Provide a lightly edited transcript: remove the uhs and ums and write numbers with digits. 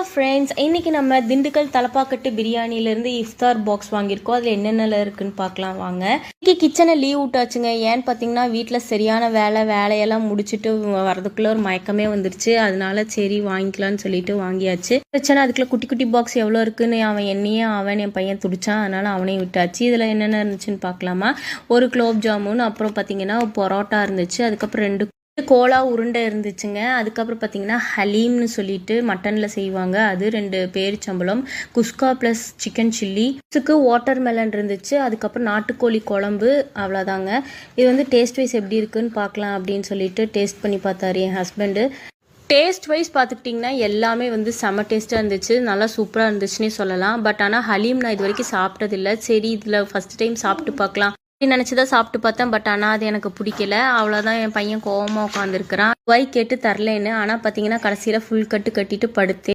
Friends, இன்றைக்கி நம்ம திண்டுக்கல் தலப்பாக்கட்டு பிரியாணிலேருந்து இஃப்தார் box வாங்கியிருக்கோம். அதில் என்னென்ன இருக்குன்னு பார்க்கலாம் வாங்க. இன்றைக்கி கிச்சனை லீவ் விட்டாச்சுங்க. ஏன்னு பார்த்தீங்கன்னா வீட்டில் சரியான வேலையெல்லாம் முடிச்சுட்டு வரதுக்குள்ளே ஒரு மயக்கமே வந்துருச்சு. அதனால சரி வாங்கிக்கலான்னு சொல்லிட்டு வாங்கியாச்சு. பிரச்சனை அதுக்குள்ளே குட்டி குட்டி பாக்ஸ் எவ்வளோ இருக்குன்னு அவன் என் பையன் துடிச்சான். அதனால் அவனையும் விட்டாச்சு. இதில் என்னென்ன இருந்துச்சுன்னு பார்க்கலாமா. ஒரு குலோப் ஜாமுன், அப்புறம் பார்த்தீங்கன்னா பரோட்டா இருந்துச்சு. அதுக்கப்புறம் 2 கோலா உருண்டை இருந்துச்சுங்க. அதுக்கப்புறம் பார்த்தீங்கன்னா ஹலீம்னு சொல்லிட்டு மட்டனில் செய்வாங்க, அது 2 பேரிச்சம்பழம், குஸ்கா ப்ளஸ் சிக்கன் சில்லி, இதுக்கு வாட்டர் மெலன் இருந்துச்சு. அதுக்கப்புறம் நாட்டுக்கோழி குழம்பு. அவ்வளோதாங்க. இது வந்து டேஸ்ட் வைஸ் எப்படி இருக்குன்னு பார்க்கலாம் அப்படின்னு சொல்லிட்டு டேஸ்ட் பண்ணி பார்த்தாரு என் ஹஸ்பண்டு. டேஸ்ட் வைஸ் பார்த்துக்கிட்டிங்கன்னா எல்லாமே வந்து செம்ம டேஸ்ட்டாக இருந்துச்சு. நல்லா சூப்பராக இருந்துச்சுன்னே சொல்லலாம். பட் ஆனால் ஹலீம் நான் இது வரைக்கும் சாப்பிட்டதில்லை. சரி இதில் ஃபஸ்ட் டைம் சாப்பிட்டு பார்க்கலாம் நினச்சி தான் சாப்பிட்டு பார்த்தேன். பட் ஆனால் அது எனக்கு பிடிக்கல. அவ்வளோதான். என் பையன் கோவமாக உட்காந்துருக்கிறான். கேட்டு தரலேன்னு. ஆனால் பார்த்தீங்கன்னா கடைசியில் ஃபுல் கட்டு கட்டிட்டு படுத்தேன்.